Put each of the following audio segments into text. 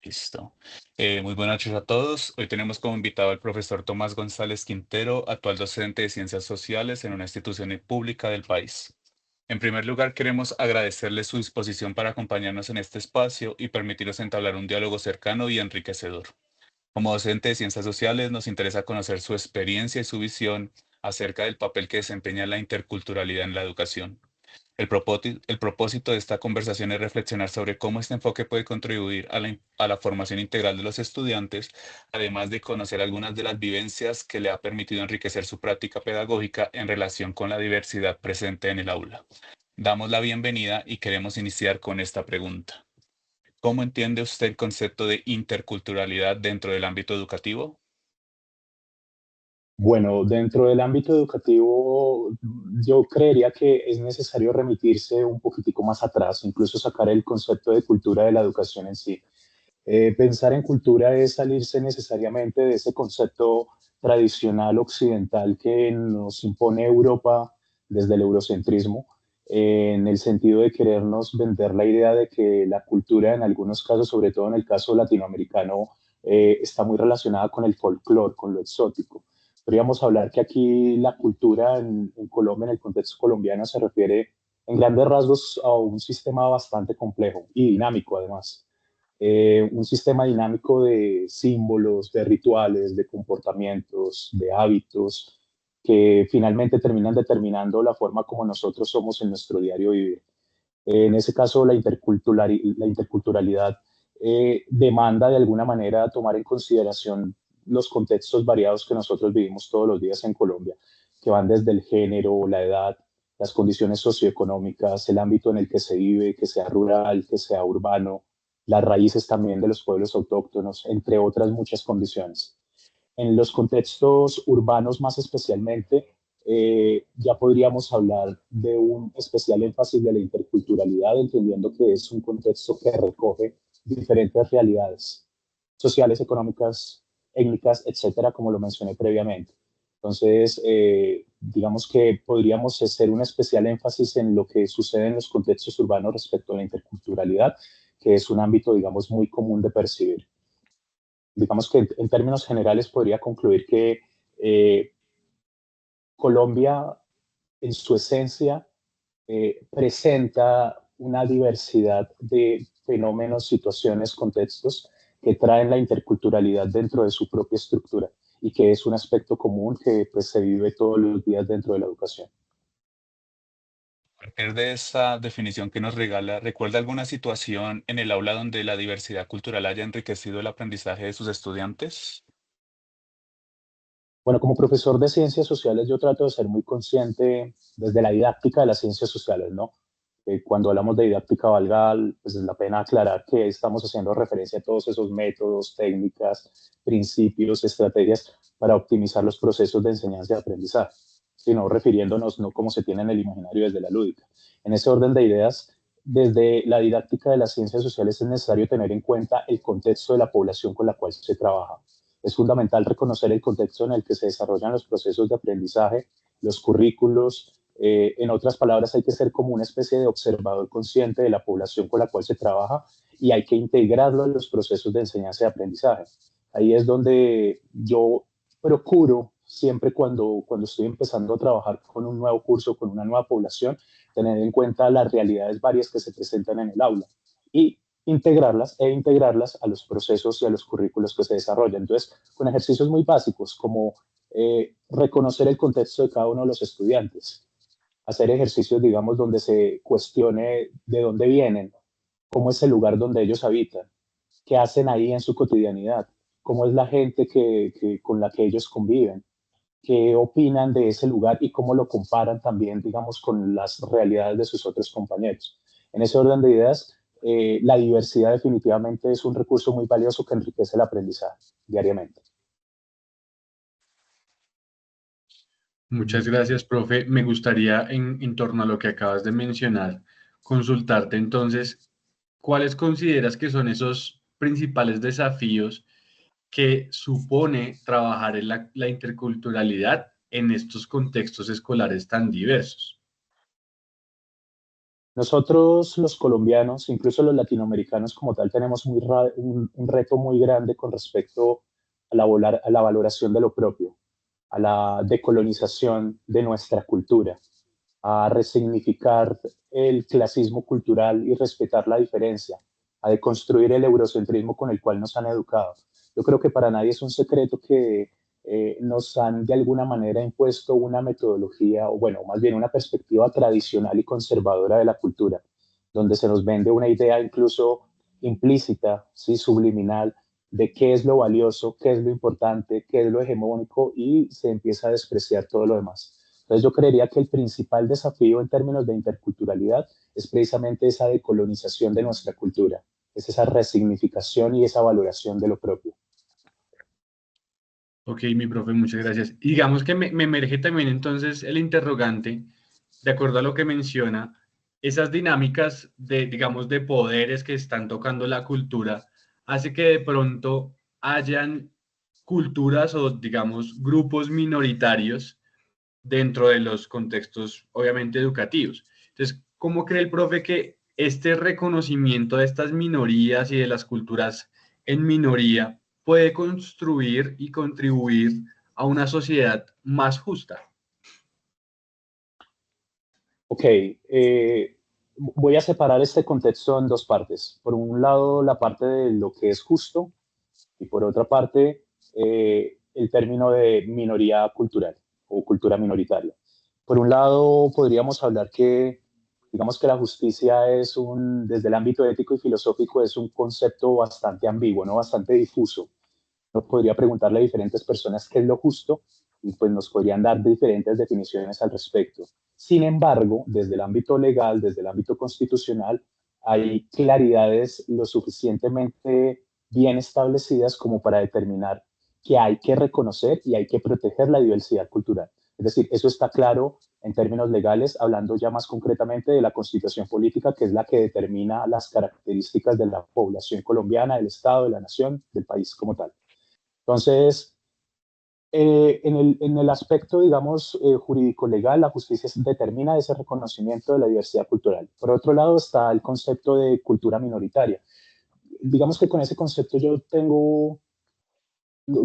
Listo. Muy buenas noches a todos. Hoy tenemos como invitado al profesor Tomás González Quintero, actual docente de Ciencias Sociales en una institución pública del país. En primer lugar, queremos agradecerle su disposición para acompañarnos en este espacio y permitirnos entablar un diálogo cercano y enriquecedor. Como docente de Ciencias Sociales, nos interesa conocer su experiencia y su visión acerca del papel que desempeña la interculturalidad en la educación. El propósito de esta conversación es reflexionar sobre cómo este enfoque puede contribuir a la formación integral de los estudiantes, además de conocer algunas de las vivencias que le ha permitido enriquecer su práctica pedagógica en relación con la diversidad presente en el aula. Damos la bienvenida y queremos iniciar con esta pregunta. ¿Cómo entiende usted el concepto de interculturalidad dentro del ámbito educativo? Bueno, dentro del ámbito educativo, yo creería que es necesario remitirse un poquitico más atrás, incluso sacar el concepto de cultura de la educación en sí. Pensar en cultura es salirse necesariamente de ese concepto tradicional occidental que nos impone Europa desde el eurocentrismo, en el sentido de querernos vender la idea de que la cultura en algunos casos, sobre todo en el caso latinoamericano, está muy relacionada con el folclore, con lo exótico. Podríamos hablar que aquí la cultura en Colombia, en el contexto colombiano, se refiere en grandes rasgos a un sistema bastante complejo y dinámico además, un sistema dinámico de símbolos, de rituales, de comportamientos, de hábitos, que finalmente terminan determinando la forma como nosotros somos en nuestro diario vivir. En ese caso, la interculturalidad demanda de alguna manera tomar en consideración los contextos variados que nosotros vivimos todos los días en Colombia, que van desde el género, la edad, las condiciones socioeconómicas, el ámbito en el que se vive, que sea rural, que sea urbano, las raíces también de los pueblos autóctonos, entre otras muchas condiciones. En los contextos urbanos más especialmente, ya podríamos hablar de un especial énfasis de la interculturalidad, entendiendo que es un contexto que recoge diferentes realidades sociales, económicas, étnicas, etcétera, como lo mencioné previamente. Entonces, digamos que podríamos hacer un especial énfasis en lo que sucede en los contextos urbanos respecto a la interculturalidad, que es un ámbito, digamos, muy común de percibir. Digamos que en términos generales podría concluir que eh, Colombia en su esencia presenta una diversidad de fenómenos, situaciones, contextos que traen la interculturalidad dentro de su propia estructura y que es un aspecto común que pues, se vive todos los días dentro de la educación. A partir de esa definición que nos regala, ¿recuerda alguna situación en el aula donde la diversidad cultural haya enriquecido el aprendizaje de sus estudiantes? Bueno, como profesor de ciencias sociales, yo trato de ser muy consciente desde la didáctica de las ciencias sociales, ¿no? Cuando hablamos de didáctica, valga, pues es la pena aclarar que estamos haciendo referencia a todos esos métodos, técnicas, principios, estrategias para optimizar los procesos de enseñanza y aprendizaje, sino refiriéndonos no como se tiene en el imaginario desde la lúdica. En ese orden de ideas, desde la didáctica de las ciencias sociales es necesario tener en cuenta el contexto de la población con la cual se trabaja. Es fundamental reconocer el contexto en el que se desarrollan los procesos de aprendizaje, los currículos. En otras palabras, hay que ser como una especie de observador consciente de la población con la cual se trabaja y hay que integrarlo en los procesos de enseñanza y aprendizaje. Ahí es donde yo procuro, siempre cuando estoy empezando a trabajar con un nuevo curso, con una nueva población, tener en cuenta las realidades varias que se presentan en el aula y integrarlas a los procesos y a los currículos que se desarrollan. Entonces, con ejercicios muy básicos como reconocer el contexto de cada uno de los estudiantes, hacer ejercicios, digamos, donde se cuestione de dónde vienen, cómo es el lugar donde ellos habitan, qué hacen ahí en su cotidianidad, cómo es la gente con la que ellos conviven, qué opinan de ese lugar y cómo lo comparan también, digamos, con las realidades de sus otros compañeros. En ese orden de ideas, la diversidad definitivamente es un recurso muy valioso que enriquece el aprendizaje diariamente. Muchas gracias, profe. Me gustaría, en torno a lo que acabas de mencionar, consultarte entonces, ¿cuáles consideras que son esos principales desafíos que supone trabajar en la interculturalidad en estos contextos escolares tan diversos? Nosotros los colombianos, incluso los latinoamericanos como tal, tenemos un reto muy grande con respecto a la valoración de lo propio, a la decolonización de nuestra cultura, a resignificar el clasismo cultural y respetar la diferencia, a deconstruir el eurocentrismo con el cual nos han educado. Yo creo que para nadie es un secreto que nos han de alguna manera impuesto una metodología, o bueno, más bien una perspectiva tradicional y conservadora de la cultura, donde se nos vende una idea incluso implícita, ¿sí? Subliminal, de qué es lo valioso, qué es lo importante, qué es lo hegemónico y se empieza a despreciar todo lo demás. Entonces yo creería que el principal desafío en términos de interculturalidad es precisamente esa decolonización de nuestra cultura, es esa resignificación y esa valoración de lo propio. Ok, mi profe, muchas gracias. Digamos que me emerge también entonces el interrogante, de acuerdo a lo que menciona, esas dinámicas de, digamos, de poderes que están tocando la cultura, hace que de pronto hayan culturas o, digamos, grupos minoritarios dentro de los contextos, obviamente, educativos. Entonces, ¿cómo cree el profe que este reconocimiento de estas minorías y de las culturas en minoría puede construir y contribuir a una sociedad más justa? Ok, voy a separar este contexto en dos partes. Por un lado, la parte de lo que es justo y por otra parte, el término de minoría cultural o cultura minoritaria. Por un lado, podríamos hablar que, digamos que la justicia es desde el ámbito ético y filosófico, es un concepto bastante ambiguo, ¿no? Bastante difuso. Uno podría preguntarle a diferentes personas qué es lo justo y pues nos podrían dar diferentes definiciones al respecto. Sin embargo, desde el ámbito legal, desde el ámbito constitucional, hay claridades lo suficientemente bien establecidas como para determinar que hay que reconocer y hay que proteger la diversidad cultural. Es decir, eso está claro en términos legales, hablando ya más concretamente de la constitución política, que es la que determina las características de la población colombiana, del Estado, de la nación, del país como tal. Entonces, en el aspecto, digamos, jurídico-legal, la justicia determina ese reconocimiento de la diversidad cultural. Por otro lado, está el concepto de cultura minoritaria. Digamos que con ese concepto yo tengo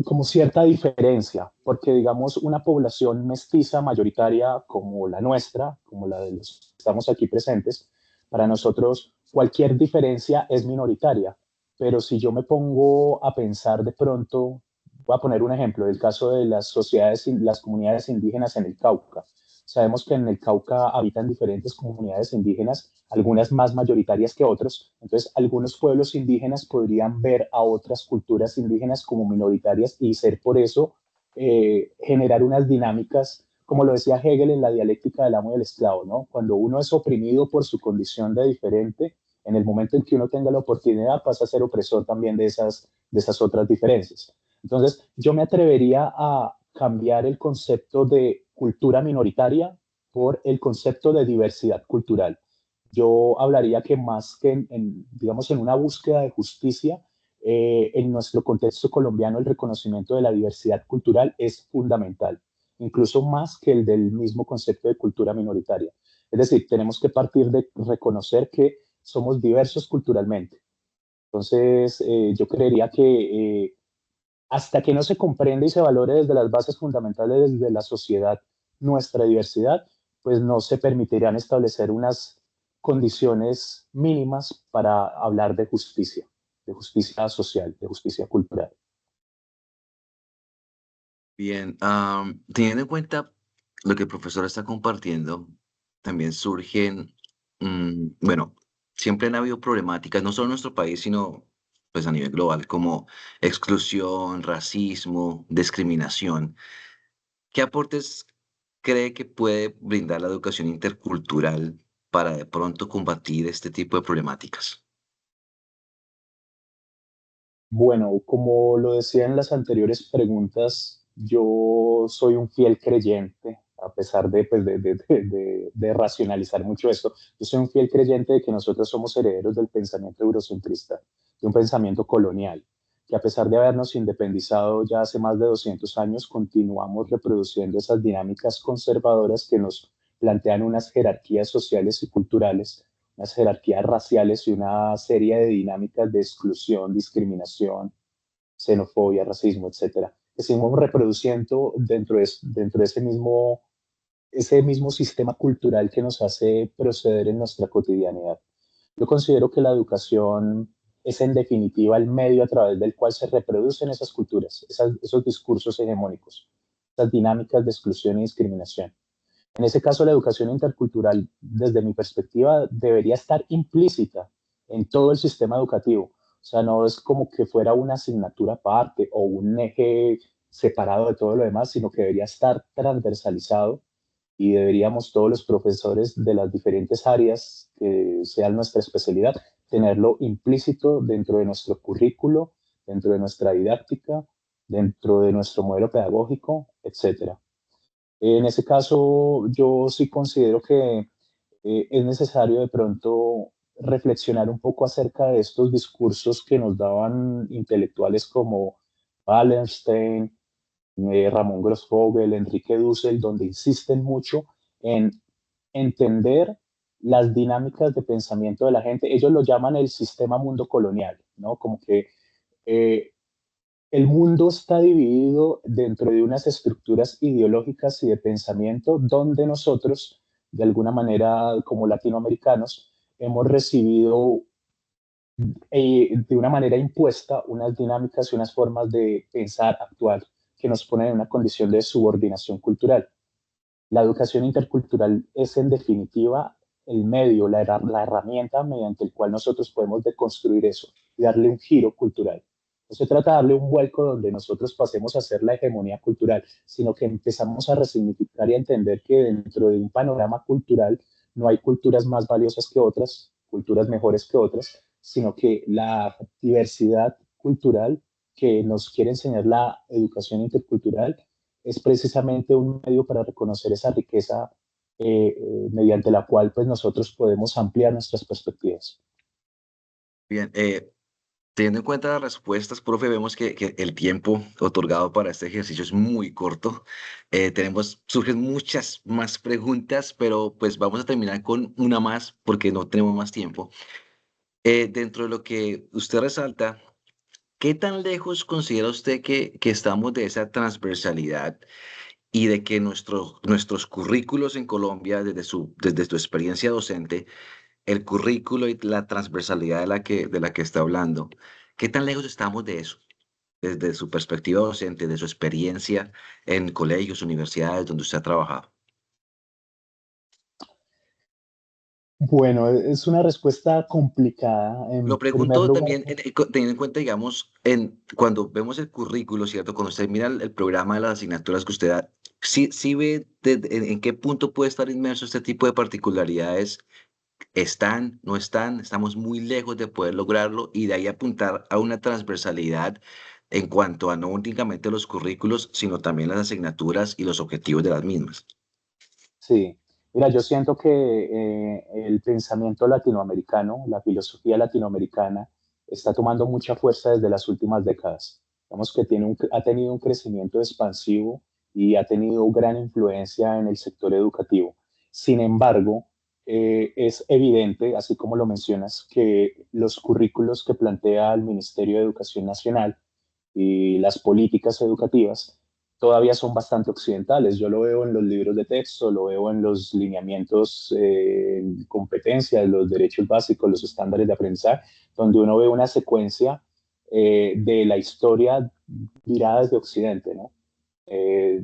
como cierta diferencia, porque digamos una población mestiza mayoritaria como la nuestra, como la de los que estamos aquí presentes, para nosotros cualquier diferencia es minoritaria, pero si yo me pongo a pensar de pronto, voy a poner un ejemplo, el caso de las sociedades, las comunidades indígenas en el Cauca. Sabemos que en el Cauca habitan diferentes comunidades indígenas, algunas más mayoritarias que otros. Entonces, algunos pueblos indígenas podrían ver a otras culturas indígenas como minoritarias y ser por eso generar unas dinámicas, como lo decía Hegel en la dialéctica del amo y del esclavo, ¿no? Cuando uno es oprimido por su condición de diferente, en el momento en que uno tenga la oportunidad pasa a ser opresor también de esas otras diferencias. Entonces, yo me atrevería a cambiar el concepto de cultura minoritaria por el concepto de diversidad cultural. Yo hablaría que más que digamos, en una búsqueda de justicia, en nuestro contexto colombiano el reconocimiento de la diversidad cultural es fundamental, incluso más que el del mismo concepto de cultura minoritaria. Es decir, tenemos que partir de reconocer que somos diversos culturalmente. Entonces, yo creería que hasta que no se comprenda y se valore desde las bases fundamentales de la sociedad nuestra diversidad, pues no se permitirán establecer unas condiciones mínimas para hablar de justicia social, de justicia cultural. Bien, teniendo en cuenta lo que el profesor está compartiendo, también surgen, bueno, siempre han habido problemáticas, no solo en nuestro país, sino pues a nivel global, como exclusión, racismo, discriminación. ¿Qué aportes cree que puede brindar la educación intercultural para de pronto combatir este tipo de problemáticas? Bueno, como lo decía en las anteriores preguntas, yo soy un fiel creyente, a pesar de, pues, de racionalizar mucho esto, yo soy un fiel creyente de que nosotros somos herederos del pensamiento eurocentrista, de un pensamiento colonial, que a pesar de habernos independizado ya hace más de 200 años, continuamos reproduciendo esas dinámicas conservadoras que nos plantean unas jerarquías sociales y culturales unas jerarquías raciales y una serie de dinámicas de exclusión, discriminación, xenofobia, racismo, etcétera, que seguimos reproduciendo dentro de ese mismo sistema cultural que nos hace proceder en nuestra cotidianidad. Yo considero que la educación es en definitiva el medio a través del cual se reproducen esas culturas, esos discursos hegemónicos, esas dinámicas de exclusión y discriminación. En ese caso, la educación intercultural, desde mi perspectiva, debería estar implícita en todo el sistema educativo. O sea, no es como que fuera una asignatura aparte o un eje separado de todo lo demás, sino que debería estar transversalizado y deberíamos todos los profesores de las diferentes áreas que sean nuestra especialidad tenerlo implícito dentro de nuestro currículo, dentro de nuestra didáctica, dentro de nuestro modelo pedagógico, etcétera. En ese caso, yo sí considero que es necesario de pronto reflexionar un poco acerca de estos discursos que nos daban intelectuales como Wallenstein, Ramón Grossfogel, Enrique Dussel, donde insisten mucho en entender las dinámicas de pensamiento de la gente. Ellos lo llaman el sistema mundo colonial, ¿no? Como que eh, el mundo está dividido dentro de unas estructuras ideológicas y de pensamiento donde nosotros, de alguna manera, como latinoamericanos, hemos recibido de una manera impuesta unas dinámicas y unas formas de pensar, actuar, que nos ponen en una condición de subordinación cultural. La educación intercultural es en definitiva el medio, la herramienta mediante el cual nosotros podemos deconstruir eso y darle un giro cultural. No se trata de darle un vuelco donde nosotros pasemos a ser la hegemonía cultural, sino que empezamos a resignificar y a entender que dentro de un panorama cultural no hay culturas más valiosas que otras, culturas mejores que otras, sino que la diversidad cultural que nos quiere enseñar la educación intercultural es precisamente un medio para reconocer esa riqueza mediante la cual pues nosotros podemos ampliar nuestras perspectivas. Bien, teniendo en cuenta las respuestas, profe, vemos que el tiempo otorgado para este ejercicio es muy corto. Surgen muchas más preguntas, pero pues vamos a terminar con una más porque no tenemos más tiempo. Dentro de lo que usted resalta, ¿qué tan lejos considera usted que estamos de esa transversalidad y de que nuestros currículos en Colombia, desde su experiencia docente, el currículo y la transversalidad de la que está hablando, qué tan lejos estamos de eso, desde su perspectiva docente, de su experiencia en colegios, universidades, donde usted ha trabajado? Bueno, es una respuesta complicada. Lo En primer pregunto lugar, también teniendo en cuenta, digamos, cuando vemos el currículo, ¿cierto? Cuando usted mira el programa de las asignaturas que usted da, sí ve en qué punto puede estar inmerso este tipo de particularidades. ¿Están, no están? Estamos muy lejos de poder lograrlo y de ahí apuntar a una transversalidad en cuanto a no únicamente los currículos, sino también las asignaturas y los objetivos de las mismas. sí. Mira, yo siento que el pensamiento latinoamericano, la filosofía latinoamericana, está tomando mucha fuerza desde las últimas décadas. Digamos que ha tenido un crecimiento expansivo y ha tenido gran influencia en el sector educativo. Sin embargo, es evidente, así como lo mencionas, que los currículos que plantea el Ministerio de Educación Nacional y las políticas educativas todavía son bastante occidentales. Yo lo veo en los libros de texto, lo veo en los lineamientos, competencias, los derechos básicos, los estándares de aprendizaje, donde uno ve una secuencia de la historia virada desde Occidente, ¿no?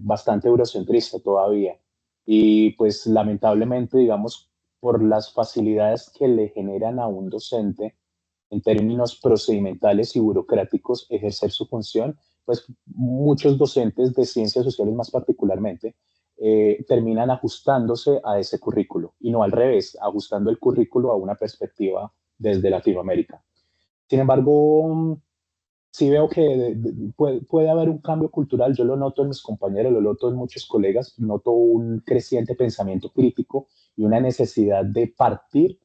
Bastante eurocentrista todavía. Y pues lamentablemente, digamos, por las facilidades que le generan a un docente en términos procedimentales y burocráticos ejercer su función, pues muchos docentes de ciencias sociales más particularmente terminan ajustándose a ese currículo y no al revés, ajustando el currículo a una perspectiva desde Latinoamérica. Sin embargo, sí veo que puede haber un cambio cultural, yo lo noto en mis compañeros, lo noto en muchos colegas, noto un creciente pensamiento crítico y una necesidad de partir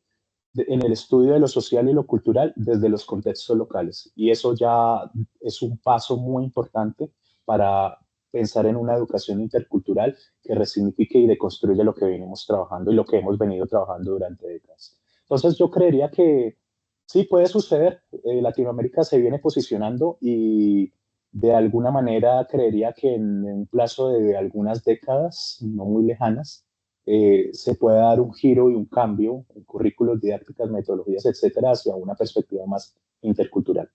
en el estudio de lo social y lo cultural desde los contextos locales. Y eso ya es un paso muy importante para pensar en una educación intercultural que resignifique y deconstruya lo que venimos trabajando y lo que hemos venido trabajando durante décadas. Entonces yo creería que sí puede suceder. Latinoamérica se viene posicionando y de alguna manera creería que en un plazo de algunas décadas, no muy lejanas, se puede dar un giro y un cambio en currículos, didácticas, metodologías, etcétera, hacia una perspectiva más intercultural.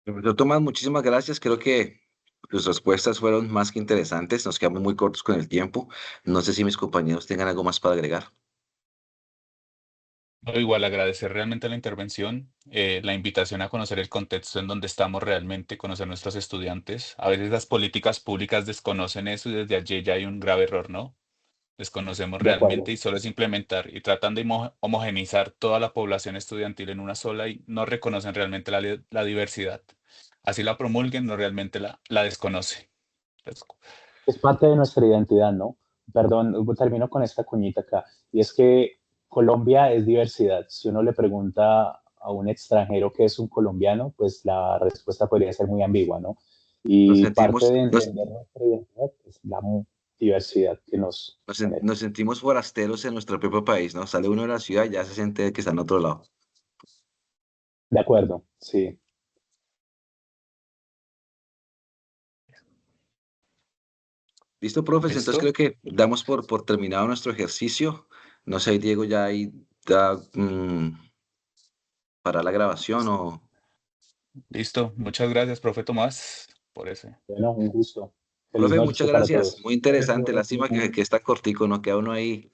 Profesor Tomás, muchísimas gracias. Creo que sus respuestas fueron más que interesantes. Nos quedamos muy cortos con el tiempo. No sé si mis compañeros tengan algo más para agregar. No, igual agradecer realmente la intervención, la invitación a conocer el contexto en donde estamos realmente, conocer nuestros estudiantes. A veces las políticas públicas desconocen eso y desde allí ya hay un grave error, ¿no? Desconocemos De acuerdo. realmente y solo es implementar y tratan de homogeneizar toda la población estudiantil en una sola y no reconocen realmente la diversidad. Así la promulguen, no realmente la desconoce. Entonces, Es parte de nuestra identidad, ¿no? Perdón, termino con esta cuñita acá. Y es que Colombia es diversidad. Si uno le pregunta a un extranjero qué es un colombiano, pues la respuesta podría ser muy ambigua, ¿no? Nos Y parte sentimos, de entender nuestra identidad es la diversidad que nos genera. nos sentimos forasteros en nuestro propio país, ¿no? Sale uno de la ciudad y ya se siente que está en otro lado. De acuerdo, sí. Listo, profes. Entonces ¿listo? creo que damos por terminado nuestro ejercicio. No sé, Diego, ya ahí da, para la grabación o... Listo. Muchas gracias, profe Tomás, por ese. Bueno, un gusto. Feliz Profe, muchas noche para gracias. todos. Muy interesante. Lástima que está cortico, no queda uno ahí